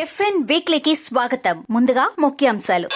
FN వీక్లీకి స్వాగతం. ముందుగా ముఖ్యాంశాలు.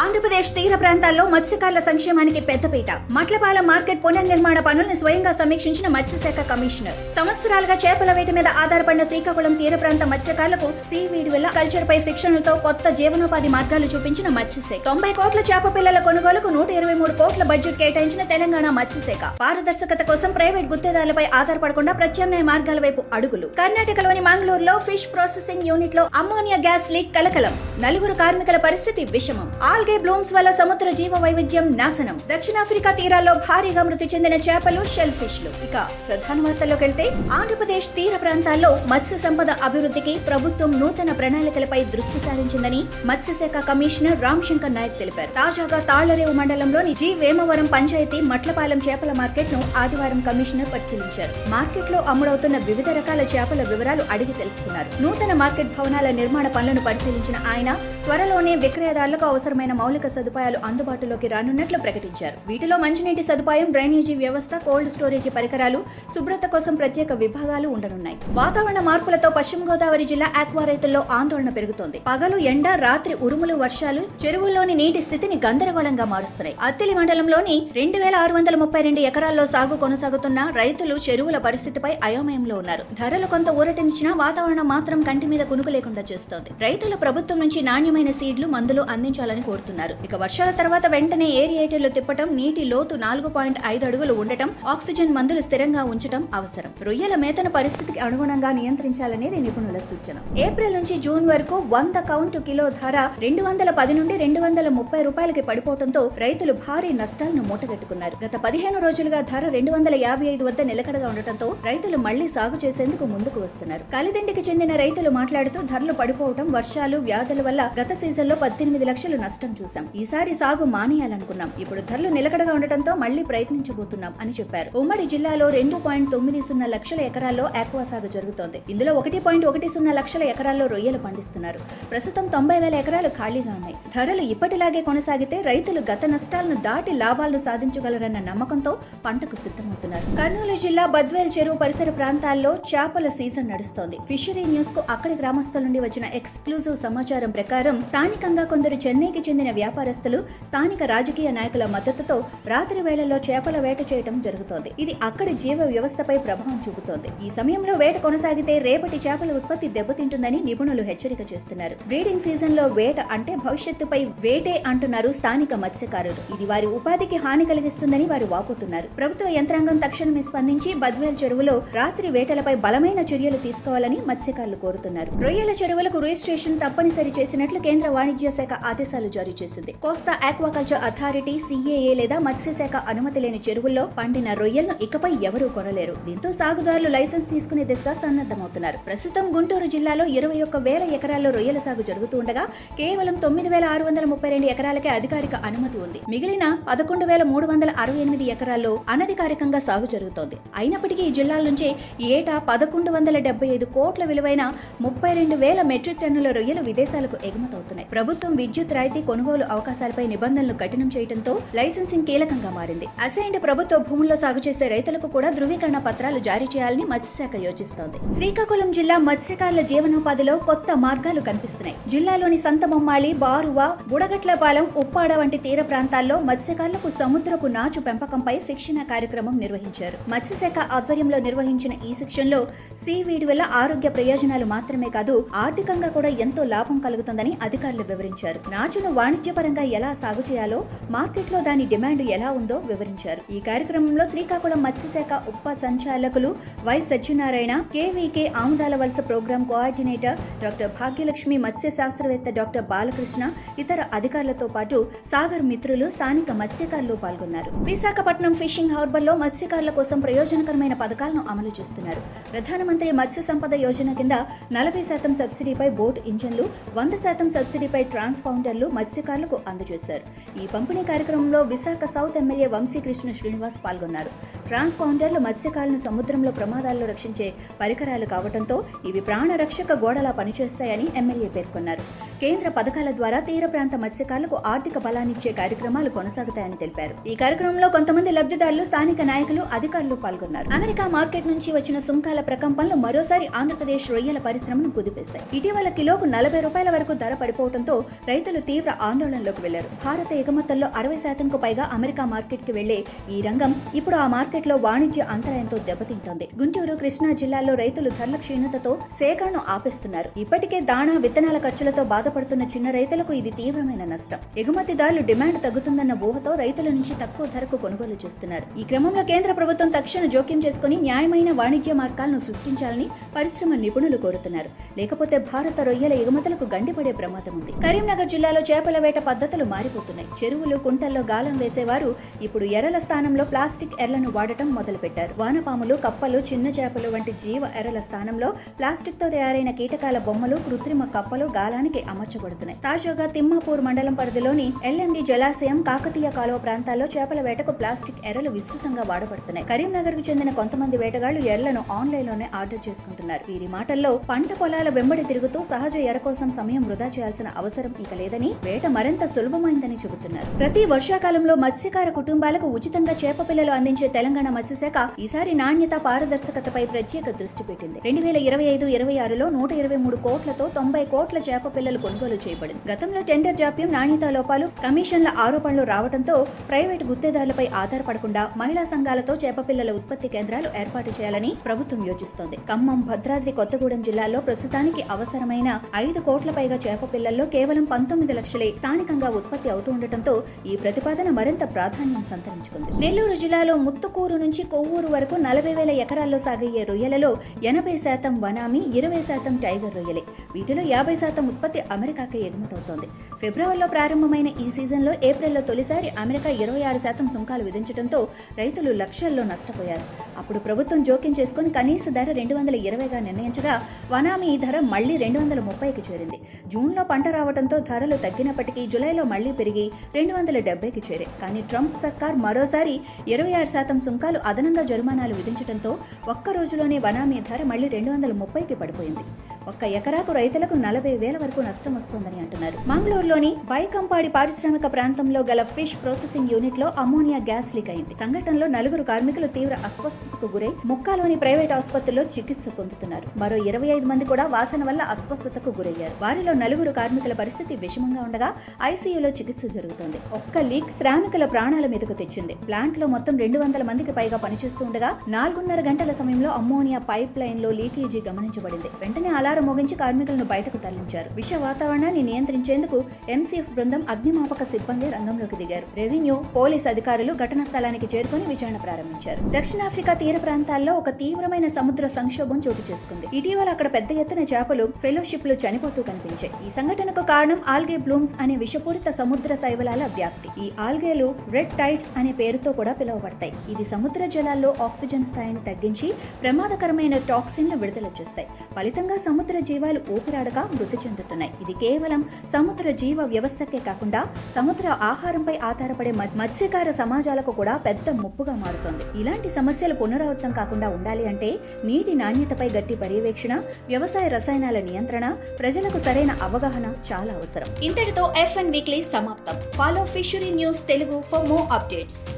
ఆంధ్రప్రదేశ్ తీర ప్రాంతాల్లో మత్స్యకారుల సంక్షేమానికి పెద్దపీట. మట్లపాలెం మార్కెట్ పునర్నిర్మాణ పనులను స్వయంగా సమీక్షించిన మత్స్యశాఖ కమిషనర్. సంవత్సరాలుగా చేపల వేట మీద ఆధారపడిన శ్రీకాకుళం తీర ప్రాంత మత్స్యకారులకు సీవీడ్ వల్ల కల్చర్ పై శిక్షణలతో కొత్త జీవనోపాధి మార్గాలు చూపించిన మత్స్యశాఖ. 90 కోట్ల చేప పిల్లల కొనుగోలుకు 123 కోట్ల బడ్జెట్ కేటాయించిన తెలంగాణ మత్స్యశాఖ. పారదర్శకత కోసం ప్రైవేట్ గుత్తేదారులపై ఆధారపడకుండా ప్రత్యామ్నాయ మార్గాల వైపు అడుగులు. కర్ణాటకలోని మంగళూరులో ఫిష్ ప్రాసెసింగ్ యూనిట్ లో అమ్మోనియా గ్యాస్ లీక్ కలకలం. 4 కార్మికుల పరిస్థితి విషమం. ఆల్గే బ్లూమ్స్ వల్ల సముద్ర జీవ వైవిధ్యం నాశనం. దక్షిణాఫ్రికా తీరాల్లో భారీగా మృతి చెందిన చేపలు, షెల్ ఫిష్లు. ఇక ప్రధాన వార్తల్లోకి వెళ్తే, ఆంధ్రప్రదేశ్ తీర ప్రాంతాల్లో మత్స్య సంపద అభివృద్ధికి ప్రభుత్వం నూతన ప్రణాళికలపై దృష్టి సారించిందని మత్స్యశాఖ కమిషనర్ రామ్ శంకర్ నాయక్ తెలిపారు. తాజాగా తాళ్లరేవు మండలంలోని జి వేమవరం పంచాయతీ మట్లపాలెం చేపల మార్కెట్ ను ఆదివారం కమిషనర్ పరిశీలించారు. మార్కెట్ లో అమ్ముడవుతున్న వివిధ రకాల చేపల వివరాలు అడిగి తెలుసుకున్నారు. నూతన మార్కెట్ భవనాల నిర్మాణ పనులను పరిశీలించిన ఆయన త్వరలోనే విక్రయదారులకు అవసరమైన మౌలిక సదుపాయాలు అందుబాటులోకి రానున్నట్లు ప్రకటించారు. వీటిలో మంచినీటి సదుపాయం, డ్రైనేజీ వ్యవస్థ, కోల్డ్ స్టోరేజీ పరికరాలు, శుభ్రత కోసం ప్రత్యేక విభాగాలు ఉండనున్నాయి. వాతావరణ మార్పులతో పశ్చిమ గోదావరి జిల్లా ఆక్వా రైతుల్లో ఆందోళన పెరుగుతోంది. పగలు ఎండ, రాత్రి ఉరుములు, వర్షాలు చెరువుల్లోని నీటి స్థితిని గందరగోళంగా మారుస్తున్నాయి. అత్తిలి మండలంలోని 2632 ఎకరాల్లో సాగు కొనసాగుతున్న రైతులు చెరువుల పరిస్థితిపై అయోమయంలో ఉన్నారు. ధరలు కొంత ఊరటనిచ్చినా వాతావరణం మాత్రం కంటి మీద కునుకు లేకుండా చేస్తోంది. రైతులు ప్రభుత్వం నుంచి నాణ్యమైన సీడ్లు, మందులు అందించాలని కోరుతున్నారు. ఇక వర్షాల తర్వాత వెంటనే ఏరియేటర్లు తిప్పటం, నీటి లోతు 4.5 అడుగులు ఉండటం, ఆక్సిజన్ మందులు స్థిరంగా ఉంచడం అవసరం. రొయ్యల మేతను పరిస్థితికి అనుగుణంగా నియంత్రించాలనేది నిపుణుల సూచన. ఏప్రిల్ నుంచి జూన్ వరకు 100 కౌంటు కిలో ధర 210 నుండి 230 రూపాయలకి పడిపోవడంతో రైతులు భారీ నష్టాలను మూటగట్టుకున్నారు. గత 15 రోజులుగా ధర 255 వద్ద నిలకడగా ఉండటంతో రైతులు మళ్లీ సాగు చేసేందుకు ముందుకు వస్తున్నారు. కలిదిండికి చెందిన రైతులు మాట్లాడుతూ, ధరలు పడిపోవడం, వర్షాలు, వ్యాధుల వల్ల గత సీజన్లో 18 లక్షలు నష్టం చూశాం. ఈసారి సాగు మానేయాలనుకున్నాం. ఇప్పుడు ధరలు నిలకడగా ఉండటంతో మళ్లీ ప్రయత్నించబోతున్నాం అని చెప్పారు. ఉమ్మడి జిల్లాలో 2.90 లక్షల ఎకరాల్లో ఆక్వా సాగు జరుగుతోంది. ఇందులో 1.10 లక్షల ఎకరాల్లో రొయ్యలు పండిస్తున్నారు. ప్రస్తుతం 90,000 ఎకరాలు ఖాళీగా ఉన్నాయి. ధరలు ఇప్పటిలాగే కొనసాగితే రైతులు గత నష్టాలను దాటి లాభాలను సాధించగలరన్న నమ్మకంతో పంటకు సిద్ధమవుతున్నారు. కర్నూలు జిల్లా బద్వేల్ చెరువు పరిసర ప్రాంతాల్లో చేపల సీజన్ నడుస్తోంది. ఫిషరీ న్యూస్ కు అక్కడి గ్రామస్తుల నుండి వచ్చిన ఎక్స్క్లూజివ్ సమాచారం ప్రకారం స్థానికంగా కొందరు చెన్నైకి చెందిన వ్యాపారస్తులు స్థానిక రాజకీయ నాయకుల మద్దతుతో రాత్రి వేళల్లో చేపల వేట చేయడం జరుగుతోంది. ఇది అక్కడి జీవ వ్యవస్థపై ప్రభావం చూపుతోంది. ఈ సమయంలో వేట కొనసాగితే రేపటి చేపల ఉత్పత్తి దెబ్బతింటుందని నిపుణులు హెచ్చరిక చేస్తున్నారు. బ్రీడింగ్ సీజన్ లో వేట అంటే భవిష్యత్తుపై వేటే అంటున్నారు స్థానిక మత్స్యకారులు. ఇది వారి ఉపాధికి హాని కలిగిస్తుందని వారు వాపోతున్నారు. ప్రభుత్వ యంత్రాంగం తక్షణమే స్పందించి బద్వేల్ చెరువులో రాత్రి వేటలపై బలమైన చర్యలు తీసుకోవాలని మత్స్యకారులు కోరుతున్నారు. రొయ్యల చెరువులకు రిజిస్ట్రేషన్ తప్పనిసరి చేసినట్లు కేంద్ర వాణిజ్య శాఖ ఆదేశాలు జారీ చేసింది. కోస్తా ఆక్వాకల్చర్ అథారిటీ CAA లేదా మత్స్యశాఖ అనుమతి లేని చెరువుల్లో పండిన రొయ్యలను ఇకపై ఎవరూ కొనలేరు. దీంతో సాగుదారులు లైసెన్స్ తీసుకునే దిశగా సన్నద్ధమవుతున్నారు. ప్రస్తుతం గుంటూరు జిల్లాలో 21,000 ఎకరాల్లో రొయ్యల సాగు జరుగుతూ ఉండగా కేవలం 9,632 ఎకరాలకే అధికారిక అనుమతి ఉంది. మిగిలిన 11,368 ఎకరాల్లో అనధికారికంగా సాగు జరుగుతోంది. అయినప్పటికీ ఈ జిల్లాల నుంచి ఏటా 1,175 కోట్ల విలువైన 32,000 మెట్రిక్ టన్నుల రొయ్యలు విదేశాలకు ఎగుమతవుతున్నాయి. ప్రభుత్వం విద్యుత్ రాయితీ కొనుగోలు అవకాశాలపై నిబంధనలు కఠినం చేయడంతో లైసెన్సింగ్ కీలకంగా మారింది. అసైన్డ్ ప్రభుత్వ భూముల్లో సాగు చేసే రైతులకు కూడా ధృవీకరణ పత్రాలు జారీ చేయాలని మత్స్యశాఖ యోచిస్తోంది. శ్రీకాకుళం జిల్లా మత్స్యకారుల జీవనోపాధిలో కొత్త మార్గాలు కనిపిస్తున్నాయి. జిల్లాలోని సంతబొమ్మాళి, బారువ, బుడగట్లపాలెం, ఉప్పాడ వంటి తీర ప్రాంతాల్లో మత్స్యకారులకు సముద్రపు నాచు పెంపకంపై శిక్షణ కార్యక్రమం నిర్వహించారు. మత్స్యశాఖ ఆధ్వర్యంలో నిర్వహించిన ఈ శిక్షణలో సీవీడ్ వల్ల ఆరోగ్య ప్రయోజనాలు మాత్రమే కాదు, ఆర్థికంగా కూడా ఎంతో లాభం కలుగుతుందని అధికారులు వివరించారు. నాచును వాణిజ్యపరంగా ఎలా సాగు చేయాలో, మార్కెట్లో దాని డిమాండ్ ఎలా ఉందో వివరించారు. ఈ కార్యక్రమంలో శ్రీకాకుళం మత్స్యశాఖ ఉప సంచాలకులు వై సత్యనారాయణ, KVK ఆముదాల వలస ప్రోగ్రాం కోఆర్డినేటర్ డాక్టర్ భాగ్యలక్ష్మి, మత్స్య శాస్త్రవేత్త డాక్టర్ బాలకృష్ణ, ఇతర అధికారులతో పాటు సాగర్ మిత్రులు, స్థానిక మత్స్యకారులు పాల్గొన్నారు. విశాఖపట్నం ఫిషింగ్ హార్బర్లో మత్స్యకారుల కోసం ప్రయోజనకరమైన పథకాలను అమలు చేస్తున్నారు. ప్రధానమంత్రి మత్స్య సంపద యోజన కింద 40% సబ్సిడీపై బోట్ ఇంజన్లు, 100% సబ్సిడీపై ట్రాన్స్పౌండర్లు మత్స్య మత్స్యకారులకు అందజేశారు. ఈ పంపిణీ కార్యక్రమంలో విశాఖ సౌత్ ఎమ్మెల్యే వంశీకృష్ణ శ్రీనివాస్ పాల్గొన్నారు. ట్రాన్స్పాండర్లు మత్స్యకారులను సముద్రంలో ప్రమాదాల్లో రక్షించే పరికరాలు కావడంతో ఇవి ప్రాణరక్షక గోడలా పనిచేస్తాయని ఎమ్మెల్యే పేర్కొన్నారు. కేంద్ర పథకాల ద్వారా తీర ప్రాంత మత్స్యకారులకు ఆర్థిక బలాన్నిచ్చే కార్యక్రమాలు కొనసాగుతాయని తెలిపారు. ఈ కార్యక్రమంలో కొంతమంది లబ్ధిదారులు, స్థానిక నాయకులు, అధికారులు పాల్గొన్నారు. అమెరికా మార్కెట్ నుంచి వచ్చిన సుంకాల ప్రకంపనలు మరోసారి ఆంధ్రప్రదేశ్ రొయ్యల పరిశ్రమను కుదిపేశాయి. ఇటీవల కిలోకు 40 రూపాయల వరకు ధర పడిపోవడంతో రైతులు తీవ్ర ఆందోళనలోకి వెళ్లారు. భారత ఎగుమతుల్లో 60% పైగా అమెరికా మార్కెట్ కి వెళ్లే ఈ రంగం ఇప్పుడు ఆ మార్కెట్ లో వాణిజ్య అంతరాయంతో దెబ్బతింటోంది. గుంటూరు, కృష్ణా జిల్లాల్లో రైతులు ధరల క్షీణతతో సేకరణను ఆపేస్తున్నారు. ఇప్పటికే దాణా, విత్తనాల ఖర్చులతో బాధపడుతున్న చిన్న రైతులకు ఇది తీవ్రమైన నష్టం. ఎగుమతిదారులు డిమాండ్ తగ్గుతుందన్న ఊహతో రైతుల నుంచి తక్కువ ధరకు కొనుగోలు చేస్తున్నారు. ఈ క్రమంలో కేంద్ర ప్రభుత్వం తక్షణ జోక్యం చేసుకుని న్యాయమైన వాణిజ్య మార్గాలను సృష్టించాలని పరిశ్రమ నిపుణులు కోరుతున్నారు. లేకపోతే భారత రొయ్యల ఎగుమతులకు గండిపడే ప్రమాదం ఉంది. కరీంనగర్ జిల్లాలో చేపల వేట పద్ధతులు మారిపోతున్నాయి. చెరువులు, కుంటల్లో గాలం వేసేవారు ఇప్పుడు ఎరల స్థానంలో ప్లాస్టిక్ ఎర్లను వాడటం మొదలుపెట్టారు. వానపాములు, కప్పలు, చిన్న చేపలు వంటి జీవ ఎరల స్థానంలో ప్లాస్టిక్ తో తయారైన కీటకాల బొమ్మలు, కృత్రిమ కప్పలు గాలానికి అమర్చబడుతున్నాయి. తాజాగా తిమ్మాపూర్ మండలం పరిధిలోని ఎల్ఎండి జలాశయం, కాకతీయ కాలువ ప్రాంతాల్లో చేపల వేటకు ప్లాస్టిక్ ఎరలు విస్తృతంగా వాడబడుతున్నాయి. కరీంనగర్ కు చెందిన కొంతమంది వేటగాళ్లు ఎరలను ఆన్లైన్ లోనే ఆర్డర్ చేసుకుంటున్నారు. వీరి మాటల్లో పంట పొలాల వెంబడి తిరుగుతూ సహజ ఎర కోసం సమయం వృధా చేయాల్సిన అవసరం ఇక లేదని, వేట మరింత సులభమైందని చెబుతున్నారు. ప్రతి వర్షాకాలంలో మత్స్యకార కుటుంబాలకు ఉచితంగా చేప పిల్లలు అందించే తెలంగాణ మత్స్యశాఖ ఈసారి నాణ్యత, పారదర్శకతపై ప్రత్యేక దృష్టి పెట్టింది. 2025-26లో 123 కోట్లతో 90 కోట్ల చేప పిల్లలు కొనుగోలు చేయబడింది. గతంలో టెండర్ జాప్యం, నాణ్యతా లోపాలు, కమిషన్ల ఆరోపణలు రావడంతో ప్రైవేటు గుత్తేదారులపై ఆధారపడకుండా మహిళా సంఘాలతో చేపపిల్లల ఉత్పత్తి కేంద్రాలు ఏర్పాటు చేయాలని ప్రభుత్వం యోచిస్తోంది. ఖమ్మం, భద్రాద్రి కొత్తగూడెం జిల్లాల్లో ప్రస్తుతానికి అవసరమైన 5 కోట్ల పైగా చేపపిల్లల్లో కేవలం 19 లక్షలే స్థానికంగా ఉత్పత్తి అవుతూ ఉండటంతో ఈ ప్రతిపాదన మరింత ప్రాధాన్యం సంతరించుకుంది. నెల్లూరు జిల్లాలో ముత్తుకూరు నుంచి కొవ్వూరు వరకు 40,000 ఎకరాల్లో సాగయ్యే రొయ్యలలో 80% వనామీ, 20% టైగర్ రొయ్యలే. వీటిలో 50% ఉత్పత్తి అమెరికాకే ఎగుమతవుతోంది. ఫిబ్రవరిలో ప్రారంభమైన ఈ సీజన్లో ఏప్రిల్లో తొలిసారి అమెరికా 26% సుంకాలు విధించడంతో రైతులు లక్షల్లో నష్టపోయారు. అప్పుడు ప్రభుత్వం జోక్యం చేసుకుని కనీస ధర 220గా నిర్ణయించగా వనామీ ఈ ధర మళ్లీ 230కి చేరింది. జూన్లో పంట రావడంతో ధరలు తగ్గినప్పటికీ జులైలో మళ్లీ పెరిగి 270కి చేరాయి. కానీ ట్రంప్ సర్కార్ మరోసారి 26% సుంకాలు, అదనంగా జరిమానాలు విధించడంతో ఒక్క రోజులోనే వనామీ ధర మళ్లీ 230కి పడిపోయింది. ఒక్క ఎకరాకు రైతులకు 40,000 వరకు నష్టం వస్తోందని అంటున్నారు. మంగళూరులోని బైకంపాడి పారిశ్రామిక ప్రాంతంలో గల ఫిష్ ప్రాసెసింగ్ యూనిట్ లో అమోనియా గ్యాస్ లీక్ అయింది. సంఘటనలో 4 కార్మికులు తీవ్ర అస్వస్థతకు గురై ముక్కాలోని ప్రైవేట్ ఆసుపత్రిలో చికిత్స పొందుతున్నారు. మరో 25 మంది కూడా వాసన వల్ల అస్వస్థతకు గురయ్యారు. వారిలో 4 కార్మికుల పరిస్థితి విషమంగా ఉండగా ఐసీయూలో చికిత్స జరుగుతోంది. ఒక్క లీక్ శ్రామికుల ప్రాణాల మీదకు తెచ్చింది. ప్లాంట్ లో మొత్తం 200 మందికి పైగా పనిచేస్తూ ఉండగా 4.5 గంటల సమయంలో అమ్మోనియా పైప్ లైన్ లో లీకేజీ గమనించబడింది. వెంటనే అలారం మోగించి కార్మికులను బయటకు తరలించారు. విష వాతావరణాన్ని నియంత్రించేందుకు ఎంసీఎఫ్ బృందం, అగ్నిమాపక సిబ్బంది రంగంలోకి దిగారు. రెవెన్యూ, పోలీస్ అధికారులు ఘటనా స్థలానికి చేరుకుని విచారణ ప్రారంభించారు. దక్షిణాఫ్రికా తీర ప్రాంతాల్లో ఒక తీవ్రమైన సముద్ర సంక్షోభం చోటు చేసుకుంది. ఇటీవల అక్కడ పెద్ద ఎత్తున చేపలు, ఫెలోషిప్లు చనిపోతూ కనిపించాయి. ఈ సంఘటనకు కారణం ఆల్గే బ్లూమ్స్ అనే విషపూరిత సముద్ర శైవలాల వ్యాప్తి. ఈ ఆల్గేలు రెడ్ టైడ్స్ అనే పేరుతో కూడా పిలువబడతాయి. ఇది సముద్ర జలాల్లో ఆక్సిజన్ స్థాయిని తగ్గించి ప్రమాదకరమైన టాక్సిన్లు విడుదల చేస్తాయి. ఫలితంగా సముద్ర జీవాలు ఊపిరాడక మృతి చెందుతున్నాయి. ఇది కేవలం సముద్ర జీవ వ్యవస్థకే కాకుండా సముద్ర ఆహారంపై ఆధారపడే మత్స్యకార సమాజాలకు కూడా పెద్ద ముప్పుగా మారుతోంది. ఇలాంటి సమస్యలు పునరావృతం కాకుండా ఉండాలి అంటే నీటి నాణ్యతపై గట్టి పర్యవేక్షణ, వ్యవసాయ రసాయనాల నియంత్రణ, ప్రజలకు సరైన అవగాహన చాలా అవసరం. ఇంతటితో FN వీక్లీ సమాప్తం. Follow fishery news Telugu for more updates.